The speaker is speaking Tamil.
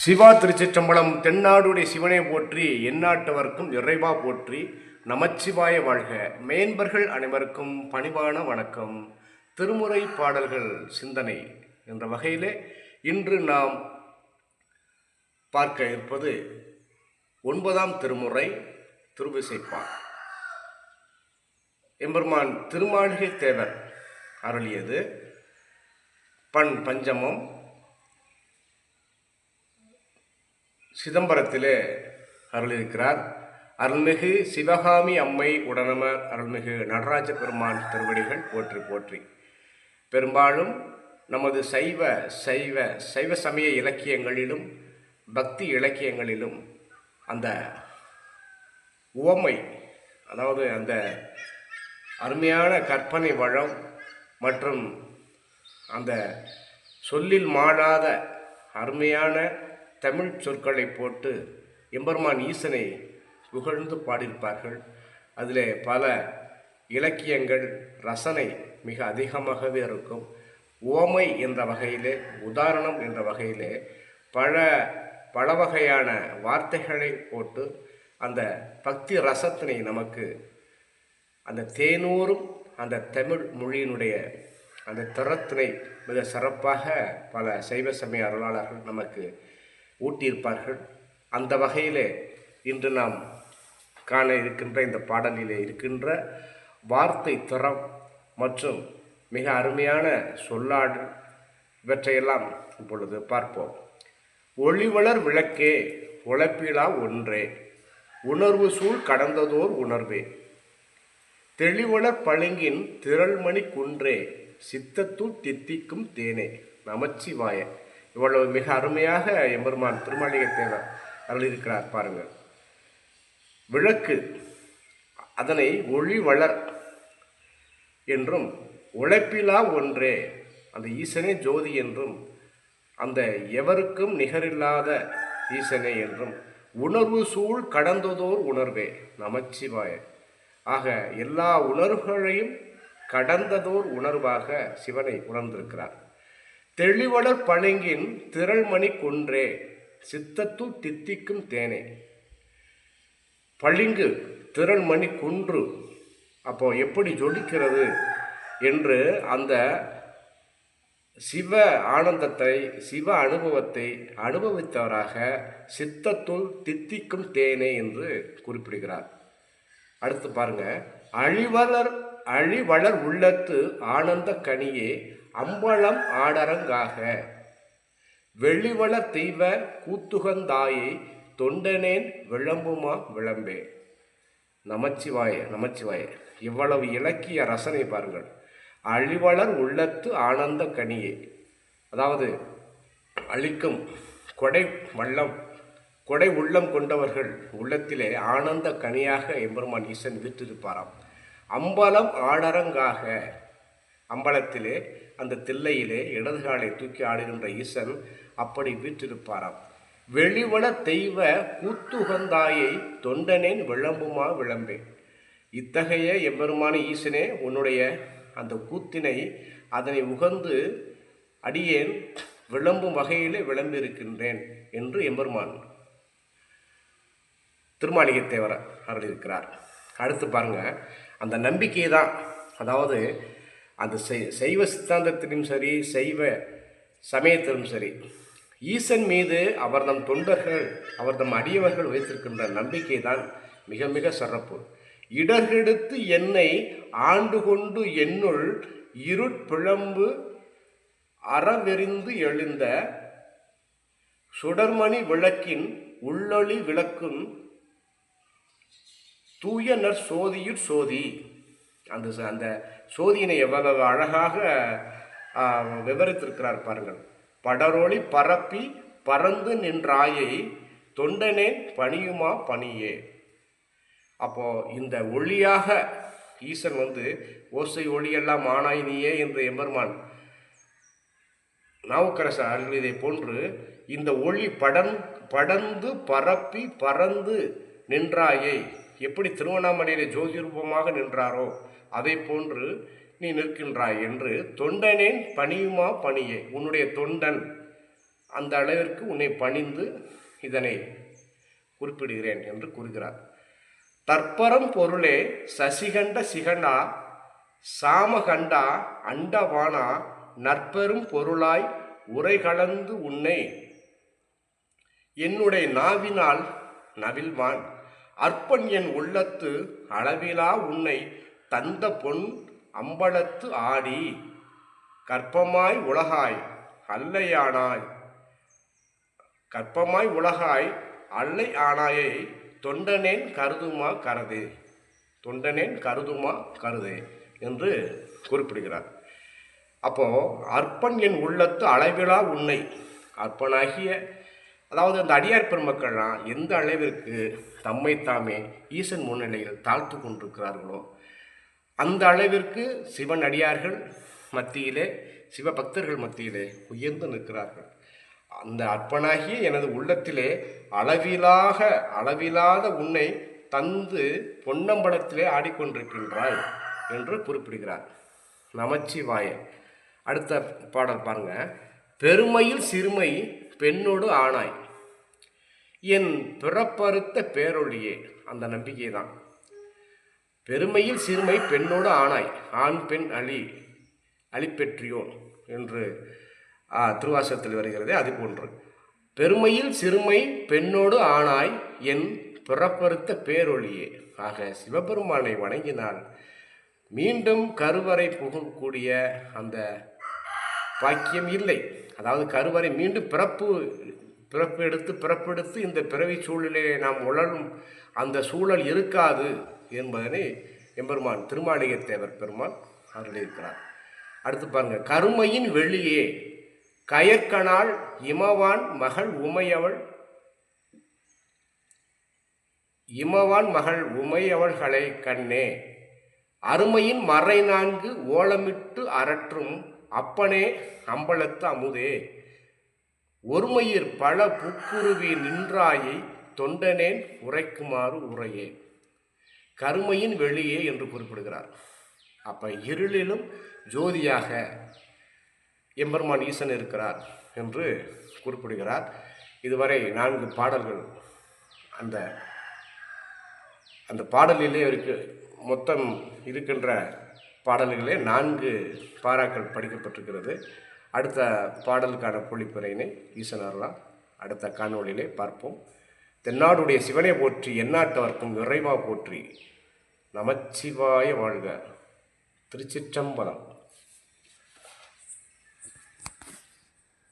சிவா திருச்சிற்றம்பலம். தென்னாடுடைய சிவனை போற்றி, எந்நாட்டவர்க்கும் இறைவா போற்றி. நமச்சிவாய வாழ்க. மேன்பர்கள் அனைவருக்கும் பணிவான வணக்கம். திருமுறை பாடல்கள் சிந்தனை என்ற வகையிலே இன்று நாம் பார்க்க இருப்பது 9ஆம் திருமுறை திருவிசைப்பா. எம்பெருமான் திருமாளிகை தேவர் அருளியது. பண் பஞ்சமம். சிதம்பரத்திலே அருளியிருக்கிறார். அருள்மிகு சிவகாமி அம்மை உடனமர் அருள்மிகு நடராஜ பெருமான் திருவடிகள் போற்றி போற்றி. பெரும்பாலும் நமது சைவ சமய இலக்கியங்களிலும் பக்தி இலக்கியங்களிலும் அந்த உவமை, அதாவது அந்த அருமையான கற்பனை வளம் மற்றும் அந்த சொல்லில் மாடாத அருமையான தமிழ் சொற்களை போட்டு எம்பெருமான் ஈசனை புகழ்ந்து பாடியிருப்பார்கள். அதில் பல இலக்கியங்கள் ரசனை மிக அதிகமாகவே இருக்கும். உவமை என்ற வகையிலே, உதாரணம் என்ற வகையிலே பல வகையான வார்த்தைகளை போட்டு அந்த பக்தி ரசத்தினை நமக்கு அந்த தேனூரும் அந்த தமிழ் மொழியினுடைய அந்த திறத்தினை மிக சிறப்பாக பல சைவ சமய அருளாளர்கள் நமக்கு ஊட்டியிருப்பார்கள். அந்த வகையிலே இன்று நாம் காண இருக்கின்ற இந்த பாடலிலே இருக்கின்ற வார்த்தை திறம் மற்றும் மிக அருமையான சொல்லாடு இவற்றையெல்லாம் இப்பொழுது பார்ப்போம். ஒளிவளர் விளக்கே உழப்பிலா ஒன்றே, உணர்வு சூழ் கடந்ததோர் உணர்வே, தெளிவளர் பளிங்கின் திரள்மணி குன்றே, சித்தத்துள் தித்திக்கும் தேனே. நமச்சிவாய. இவ்வளவு மிக அருமையாக எம்பெருமான் திருமாளிகை தேவர் அருளியிருக்கிறார் பாருங்கள். விளக்கு, அதனை ஒளி வளர் என்றும், உழைப்பிலா ஒன்றே, அந்த ஈசனே ஜோதி என்றும், அந்த எவருக்கும் நிகரில்லாத ஈசனே என்றும், உணர்வு சூழ் கடந்ததோர் உணர்வே. நமச்சிவாய. ஆக எல்லா உணர்வுகளையும் கடந்ததோர் உணர்வாக சிவனை உணர்ந்திருக்கிறார். தெளிவளர் பளிங்கின் திரள்மணி குன்றே, சித்தத்துள் தித்திக்கும் தேனே. பளிங்கு திரள்மணி குன்று அப்போ எப்படி ஜொலிக்கிறது என்று அந்த சிவ ஆனந்தத்தை, சிவ அனுபவத்தை அனுபவித்தவராக சித்தத்துள் தித்திக்கும் தேனே என்று குறிப்பிடுகிறார். அடுத்து பாருங்க. அழிவளர் உள்ளத்து ஆனந்த கனியே, அம்பலம் ஆடரங்காக, வெளிவளர் தெய்வ கூத்துகந்தாயை, தொண்டனேன் விளம்புமா விளம்பே. நமச்சிவாய நமச்சிவாய. இவ்வளவு இலக்கிய ரசனை பாருங்கள். அழிவளர் உள்ளத்து ஆனந்த கனியே, அதாவது அளிக்கும் கொடை உள்ளம் கொண்டவர்கள் உள்ளத்திலே ஆனந்த கனியாக எம்பெருமான் ஈசன் வீற்றிருப்பாராம். அம்பலம் ஆடரங்காக, அம்பலத்திலே அந்த தில்லையிலே இடதுகாலை தூக்கி ஆடுகின்ற ஈசன் அப்படி வீற்றிருப்பாராம். வெளிவள தெய்வ கூத்துகந்தாயை, தொண்டனேன் விளம்புமா விளம்பே. இத்தகைய எம்பெருமான ஈசனே, உன்னுடைய அந்த கூத்தினை அதனை உகந்து அடியேன் விளம்பும் வகையிலே விளம்பியிருக்கின்றேன் என்று எம்பெருமான் திருமாளிகை தேவர் அருளியிருக்கிறார். அடுத்து பாருங்க. அந்த நம்பிக்கை தான், அதாவது அந்த சைவ சித்தாந்தத்திலும் சரி, சைவ சமயத்திலும் சரி, ஈசன் மீது அவர்தம் தொண்டர்கள், அவர்தம் அடியவர்கள் வைத்திருக்கின்ற நம்பிக்கை தான் மிக மிக சிறப்பு. இடர்கெடுத்து என்னை ஆண்டு கொண்டு என்னுள் இருட்பிழம்பு அறவெறிந்து எழுந்த, சுடர்மணி விளக்கின் உள்ளொளி விளக்கும் தூய நற்சோதியுட் சோதி. அந்த சோதியினை எவ்வளவு அழகாக விவரித்திருக்கிறார் பாருங்கள். படரொளி பரப்பி பறந்து நின்றாயை, தொண்டனேன் பணியுமா பணியே. அப்போ இந்த ஒளியாக ஈசன் ஓசை ஒளியெல்லாம் ஆனாய் நீயே என்று எம்பெருமான் நாவுக்கரசர் அருளியதை போன்று இந்த ஒளி படர்ந்து பரப்பி பறந்து நின்றாயை, எப்படி திருவண்ணாமலையிலே ஜோதி ரூபமாக நின்றாரோ அதை போன்று நீ நிற்கின்றாய் என்று, தொண்டனேன் பணியுமா பணியே, உன்னுடைய தொண்டன் அந்த அளவிற்கு உன்னை பணிந்து இதனை குறிப்பிடுகிறேன் என்று கூறுகிறார். தற்பரம் பொருளே சசிகண்ட சிகண்டா சாமகண்டா அண்டவானா நற்பெரும் பொருளாய் உரை கலந்து உன்னை என்னுடைய நாவினால் நவில்வான் அற்பன் என் உள்ளத்து அளவிலா உன்னை தந்த பொன் அம்பலத்து ஆடி கற்பமாய் உலகாய் அல்லையானாய் கற்பமாய் உலகாய் அல்லை ஆனாயை தொண்டனேன் கருதுமா கருதே தொண்டனேன் கருதுமா கருதே என்று குறிப்பிடுகிறார். அப்போ அற்பன் என் உள்ளத்து அளவிலா உன்னை அற்பனாகிய அதாவது அந்த அடியார் பெருமக்கள்லாம் எந்த அளவிற்கு தம்மை தாமே ஈசன் முன்னிலையில் தாழ்த்து கொண்டிருக்கிறார்களோ அந்த அளவிற்கு சிவன் அடியார்கள் மத்தியிலே சிவபக்தர்கள் மத்தியிலே உயர்ந்து நிற்கிறார்கள். அந்த அற்பனாகிய எனது உள்ளத்திலே அளவிலாத உன்னை தந்து பொன்னம்பலத்திலே ஆடிக்கொண்டிருக்கின்றாய் என்று குறிப்பிடுகிறார். நமச்சிவாய. அடுத்த பாடல் பாருங்க. பெருமையில் சிறுமை பெண்ணோடு ஆனாய் என் பிறப்பறுத்த பேரொழியே. அந்த நம்பிக்கை தான். பெருமையில் சிறுமை பெண்ணோடு ஆனாய் ஆண் பெண் அழிப்பெற்றியோன் என்று திருவாசகத்தில் வருகிறது. அது போன்று பெருமையில் சிறுமை பெண்ணோடு ஆனாய் என் பிறப்பறுத்த பேரொழியே. ஆக சிவபெருமானை வணங்கினால் மீண்டும் கருவறை புகக்கூடிய அந்த பாக்கியம் இல்லை. அதாவது கருவறை மீண்டும் பிறப்பெடுத்து இந்த பிறவி சூழலிலே நாம் உழலும் அந்த சூழல் இருக்காது என்பதனை எம்பெருமான் திருமாளிகைத்தேவர் பெருமான் அருளியிருக்கிறார். அடுத்து பாருங்க. கருமையின் வெளியே கயற்கனால் இமவான் மகள் உமையவள்களை கண்ணே அருமையின் மறை நான்கு ஓலமிட்டு அரற்றும் அப்பனே அம்பலத்து அமுதே ஒருமையிற் பல புக்குருவி நின்றாயை தொண்டனேன் உரைக்குமாறு உரையே. கருமையின் வெளியே என்று குறிப்பிடுகிறார். அப்ப இருளிலும் ஜோதியாக எம்பெருமான் ஈசன் இருக்கிறார் என்று குறிப்பிடுகிறார். இதுவரை 4 பாடல்கள் அந்த பாடலிலே மொத்தம் இருக்கின்ற பாடல்களே 4 பாராக்கள் படிக்கப்பட்டிருக்கிறது. அடுத்த பாடலுக்கான பொழிப்புரையினை ஈசன் அருளால் அடுத்த காணொளியிலே பார்ப்போம். தென்னாடுடைய சிவனை போற்றி எந்நாட்டவர்க்கும் இறைவா போற்றி. நமச்சிவாய வாழ்க. திருச்சிற்றம்பலம்.